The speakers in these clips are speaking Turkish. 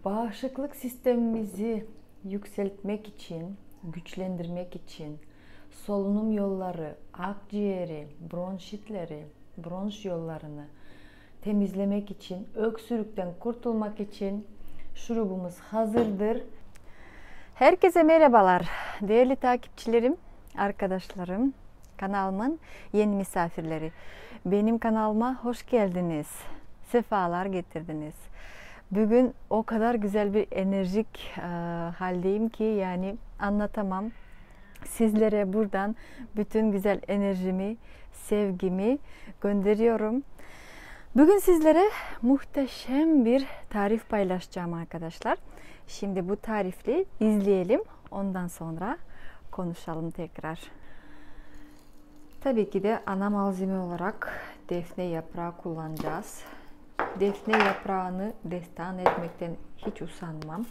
Bağışıklık sistemimizi yükseltmek için, güçlendirmek için solunum yolları, akciğeri, bronşitleri, bronş yollarını temizlemek için, öksürükten kurtulmak için şurubumuz hazırdır. Herkese merhabalar değerli takipçilerim, arkadaşlarım, kanalımın yeni misafirleri. Benim kanalıma hoş geldiniz, sefalar getirdiniz. Bugün o kadar güzel bir enerjik haldeyim ki yani anlatamam. Sizlere buradan bütün güzel enerjimi, sevgimi gönderiyorum. Bugün sizlere muhteşem bir tarif paylaşacağım arkadaşlar. Şimdi bu tarifi izleyelim. Ondan sonra konuşalım tekrar. Tabii ki de ana malzeme olarak defne yaprağı kullanacağız. Defne yaprağını destan etmekten hiç usanmam.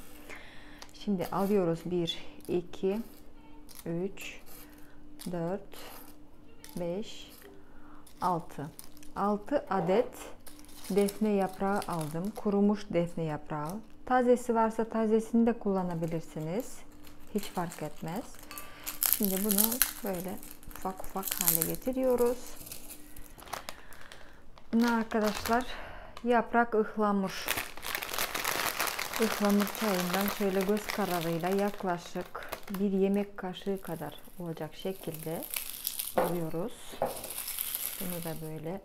Şimdi alıyoruz 1, 2, 3, 4, 5, 6. 6 adet defne yaprağı aldım. Kurumuş defne yaprağı. Tazesi varsa tazesini de kullanabilirsiniz. Hiç fark etmez. Şimdi bunu böyle ufak ufak hale getiriyoruz. Bunu arkadaşlar yaprak ıhlamur. Ihlamur çayından şöyle göz kararıyla yaklaşık bir yemek kaşığı kadar olacak şekilde alıyoruz. Bunu da böyle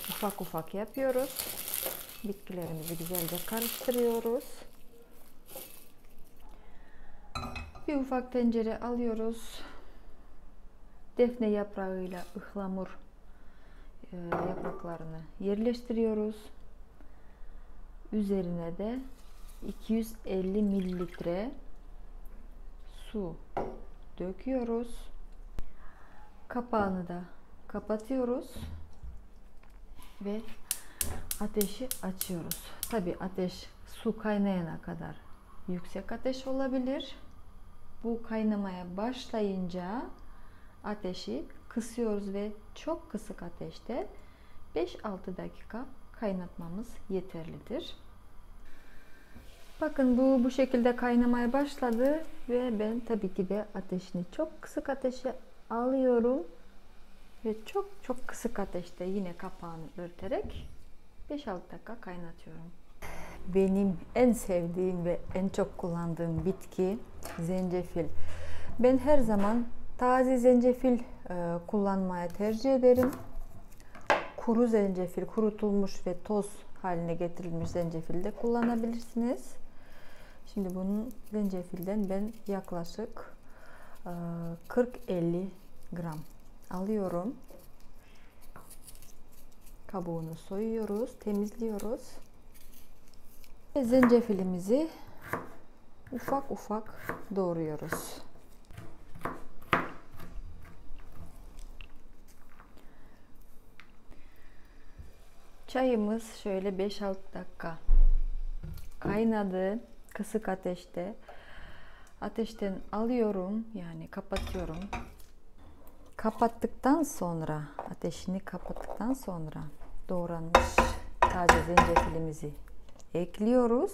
ufak ufak yapıyoruz. Bitkilerimizi güzelce karıştırıyoruz. Bir ufak tencere alıyoruz. Defne yaprağıyla ıhlamur yapraklarını yerleştiriyoruz. Üzerine de 250 mililitre su döküyoruz. Kapağını da kapatıyoruz ve ateşi açıyoruz. Tabi ateş su kaynayana kadar yüksek ateş olabilir. Bu kaynamaya başlayınca ateşi kısıyoruz ve çok kısık ateşte 5-6 dakika kaynatmamız yeterlidir. Bakın bu şekilde kaynamaya başladı ve ben tabii ki de ateşini çok kısık ateşe alıyorum ve çok kısık ateşte yine kapağını örterek 5-6 dakika kaynatıyorum. Benim en sevdiğim ve en çok kullandığım bitki zencefil. Ben her zaman taze zencefil kullanmaya tercih ederim. Kuru zencefil, kurutulmuş ve toz haline getirilmiş zencefil de kullanabilirsiniz. Şimdi bunun zencefilden ben yaklaşık 40-50 gram alıyorum. Kabuğunu soyuyoruz, temizliyoruz. Ve zencefilimizi ufak ufak doğruyoruz. Çayımız şöyle 5-6 dakika kaynadı. Kısık ateşte. Ateşten alıyorum. Yani kapatıyorum. Kapattıktan sonra, ateşini kapattıktan sonra doğranmış taze zencefilimizi ekliyoruz.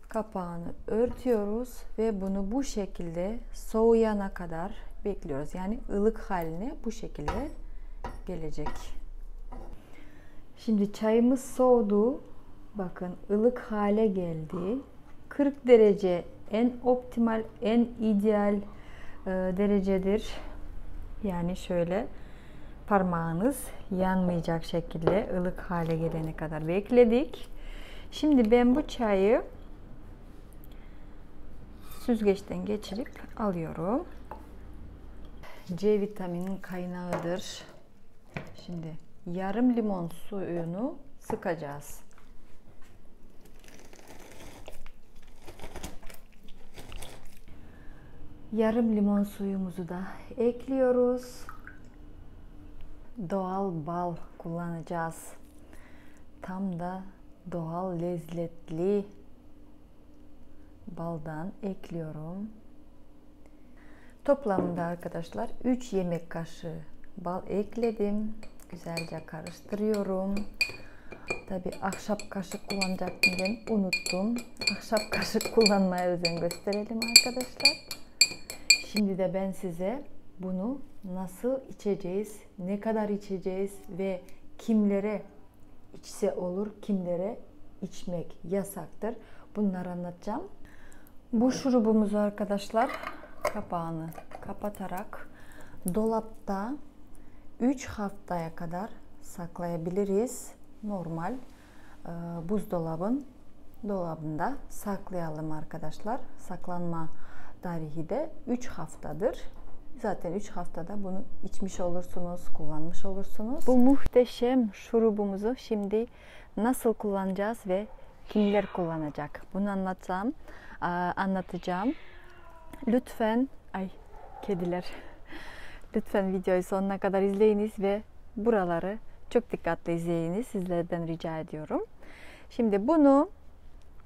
Kapağını örtüyoruz ve bunu bu şekilde soğuyana kadar bekliyoruz. Yani ılık haline bu şekilde gelecek. Şimdi çayımız soğudu. Bakın ılık hale geldi. 40 derece en optimal, en ideal derecedir. Yani şöyle parmağınız yanmayacak şekilde ılık hale gelene kadar bekledik. Şimdi ben bu çayı süzgeçten geçirip alıyorum. C vitaminin kaynağıdır. Şimdi yarım limon suyunu sıkacağız. Yarım limon suyumuzu da ekliyoruz. Doğal bal kullanacağız. Tam da doğal lezzetli baldan ekliyorum. Toplamda arkadaşlar 3 yemek kaşığı bal ekledim. Güzelce karıştırıyorum. Tabi ahşap kaşık kullanacaktım, ben unuttum. Ahşap kaşık kullanmaya özen gösterelim arkadaşlar. Şimdi de ben size bunu nasıl içeceğiz, ne kadar içeceğiz ve kimlere içse olur, kimlere içmek yasaktır, bunları anlatacağım. Bu şurubumuzu arkadaşlar kapağını kapatarak dolapta 3 haftaya kadar saklayabiliriz. Normal dolabında saklayalım arkadaşlar. Saklanma tarihi de 3 haftadır. Zaten 3 haftada bunu içmiş olursunuz, kullanmış olursunuz. Bu muhteşem şurubumuzu şimdi nasıl kullanacağız ve kimler kullanacak? Bunu anlatacağım. Lütfen, kediler. Lütfen videoyu sonuna kadar izleyiniz ve buraları çok dikkatli izleyiniz. Sizlerden rica ediyorum. Şimdi bunu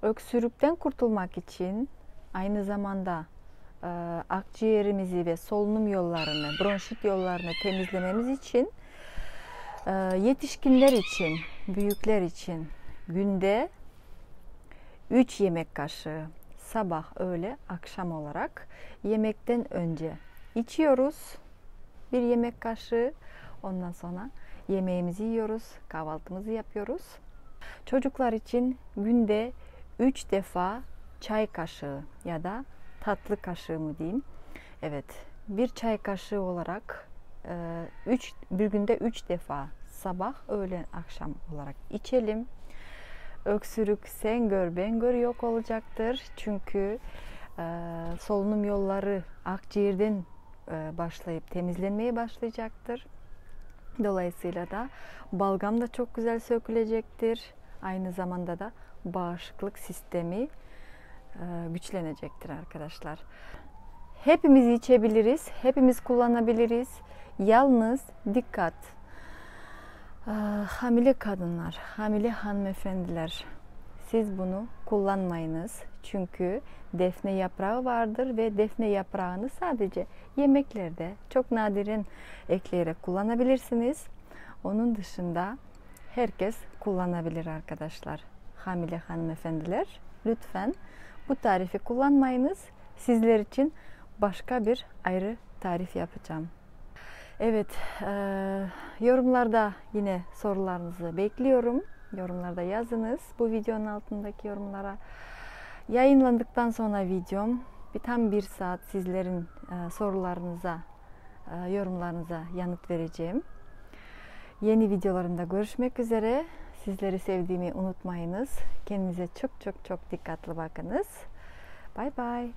öksürükten kurtulmak için, aynı zamanda akciğerimizi ve solunum yollarını, bronşit yollarını temizlememiz için, yetişkinler için, büyükler için günde 3 yemek kaşığı sabah, öğle, akşam olarak yemekten önce içiyoruz. 1 yemek kaşığı, ondan sonra yemeğimizi yiyoruz, kahvaltımızı yapıyoruz. Çocuklar için günde 3 defa çay kaşığı ya da tatlı kaşığı mı diyeyim? Evet, bir çay kaşığı olarak bir günde 3 defa sabah, öğlen, akşam olarak içelim. Öksürük sen gör ben gör yok olacaktır. Çünkü solunum yolları akciğerden başlayıp temizlenmeye başlayacaktır. Dolayısıyla da balgam da çok güzel sökülecektir. Aynı zamanda da bağışıklık sistemi güçlenecektir arkadaşlar. Hepimiz içebiliriz, hepimiz kullanabiliriz. Yalnız dikkat! Hamile kadınlar, hamile hanımefendiler, siz bunu kullanmayınız. Çünkü defne yaprağı vardır ve defne yaprağını sadece yemeklerde çok nadiren ekleyerek kullanabilirsiniz. Onun dışında herkes kullanabilir arkadaşlar. Hamile hanımefendiler, lütfen bu tarifi kullanmayınız. Sizler için başka bir ayrı tarif yapacağım. Evet, yorumlarda yine sorularınızı bekliyorum. Yorumlarda yazınız. Bu videonun altındaki yorumlara yayınlandıktan sonra videom tam 1 saat sizlerin sorularınıza, yorumlarınıza yanıt vereceğim. Yeni videolarımda görüşmek üzere. Sizleri sevdiğimi unutmayınız. Kendinize çok çok çok dikkatli bakınız. Bye bye.